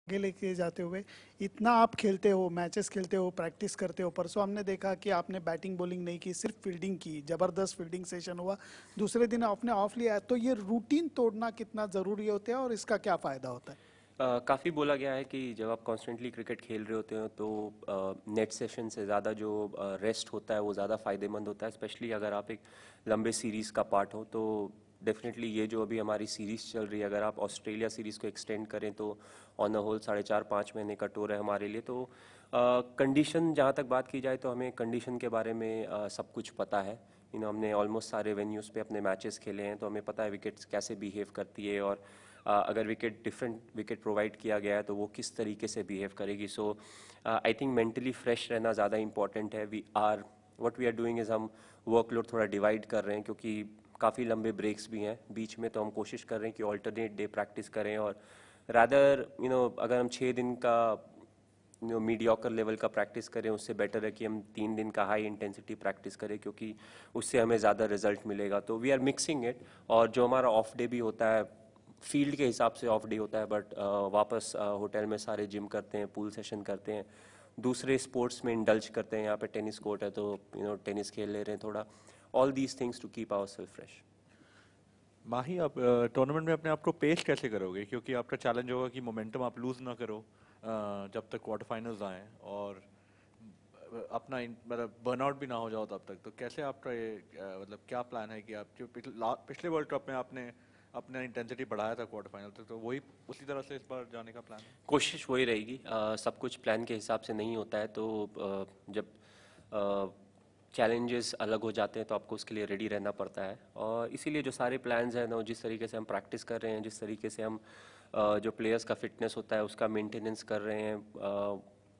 आगे लेके जाते हुए इतना आप खेलते हो, मैचेस खेलते हो, प्रैक्टिस करते हो। परसों हमने देखा कि आपने बैटिंग बॉलिंग नहीं की, सिर्फ फील्डिंग की, जबरदस्त फील्डिंग सेशन हुआ। दूसरे दिन आपने ऑफ लिया, तो ये रूटीन तोड़ना कितना ज़रूरी होता है और इसका क्या फ़ायदा होता है? काफ़ी बोला गया है कि जब आप कॉन्स्टेंटली क्रिकेट खेल रहे होते हो तो नेट सेशन से ज़्यादा जो रेस्ट होता है वो ज़्यादा फ़ायदेमंद होता है, स्पेशली अगर आप एक लंबे सीरीज़ का पार्ट हो। तो डेफिनेटली ये जो अभी हमारी सीरीज़ चल रही है, अगर आप ऑस्ट्रेलिया सीरीज़ को एक्सटेंड करें तो ऑन द होल 4.5 5 महीने का टूर है हमारे लिए। तो कंडीशन जहाँ तक बात की जाए तो हमें कंडीशन के बारे में सब कुछ पता है। हमने ऑलमोस्ट सारे वेन्यूज़ पे अपने मैचेस खेले हैं, तो हमें पता है विकेट्स कैसे बिहेव करती है, और अगर डिफरेंट विकेट प्रोवाइड किया गया है तो वो किस तरीके से बिहेव करेगी। So I think mentally fresh रहना ज़्यादा इंपॉर्टेंट है। What we are doing is हम वर्कलोड थोड़ा डिवाइड कर रहे हैं, क्योंकि काफ़ी लंबे ब्रेक्स भी हैं बीच में। तो हम कोशिश कर रहे हैं कि ऑल्टरनेट डे प्रैक्टिस करें, और रादर अगर हम 6 दिन का मीडियोकर लेवल का प्रैक्टिस करें, उससे बेटर है कि हम 3 दिन का हाई इंटेंसिटी प्रैक्टिस करें, क्योंकि उससे हमें ज़्यादा रिजल्ट मिलेगा। तो वी आर मिक्सिंग इट। और जो हमारा ऑफ डे भी होता है, फील्ड के हिसाब से ऑफ डे होता है, बट वापस होटल में सारे जिम करते हैं, पूल सेशन करते हैं, दूसरे स्पोर्ट्स में इंडल्ज करते हैं। यहाँ पे टेनिस कोर्ट है तो टेनिस खेल ले रहे हैं थोड़ा। All these things to keep our self fresh. Mahi, आप टूर्नामेंट में अपने आप को पेश कैसे करोगे? क्योंकि आपका चैलेंज होगा कि मोमेंटम आप लूज ना करो जब तक क्वार्टर फाइनल्स आए, और अपना मतलब बर्नआउट भी ना हो जाओ तब तक। तो कैसे आपका ये मतलब क्या प्लान है कि आप जो पिछले वर्ल्ड कप में आपने अपना इंटेंसिटी बढ़ाया था क्वार्टर फाइनल तक, तो वही उसी तरह से इस बार जाने का प्लान है? कोशिश वही रहेगी। सब कुछ प्लान के हिसाब से नहीं होता है, तो जब चैलेंजेस अलग हो जाते हैं तो आपको उसके लिए रेडी रहना पड़ता है। और इसीलिए जो सारे प्लान्स हैं ना, जिस तरीके से हम प्रैक्टिस कर रहे हैं, जिस तरीके से हम जो प्लेयर्स का फिटनेस होता है उसका मेंटेनेंस कर रहे हैं,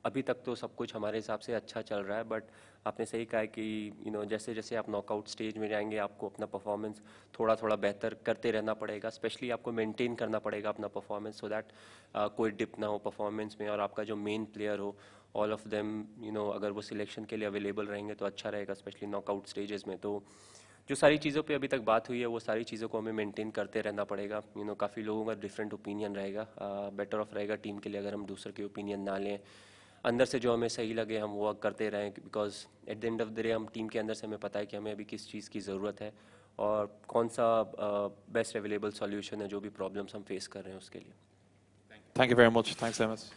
अभी तक तो सब कुछ हमारे हिसाब से अच्छा चल रहा है। बट आपने सही कहा है कि जैसे जैसे आप नॉकआउट स्टेज में जाएंगे, आपको अपना परफॉर्मेंस थोड़ा थोड़ा बेहतर करते रहना पड़ेगा। स्पेशली आपको मेंटेन करना पड़ेगा अपना परफॉर्मेंस, सो दैट कोई डिप ना हो परफॉर्मेंस में, और आपका जो मेन प्लेयर हो, ऑल ऑफ देम अगर वो सिलेक्शन के लिए अवेलेबल रहेंगे तो अच्छा रहेगा, स्पेशली नॉकआउट स्टेजेस में। तो जो सारी चीज़ों पे अभी तक बात हुई है, वो सारी चीज़ों को हमें मेंटेन करते रहना पड़ेगा। काफ़ी लोगों का डिफरेंट ओपिनियन रहेगा। बेटर ऑफ रहेगा टीम के लिए अगर हम दूसरे के ओपिनियन ना लें, अंदर से जो हमें सही लगे हम वो करते रहें, because at the end of the day हम टीम के अंदर से हमें पता है कि हमें अभी किस चीज़ की ज़रूरत है, और कौन सा बेस्ट अवेलेबल सॉल्यूशन है जो भी प्रॉब्लम्स हम फेस कर रहे हैं उसके लिए। Thank you very much. Thanks, Amos.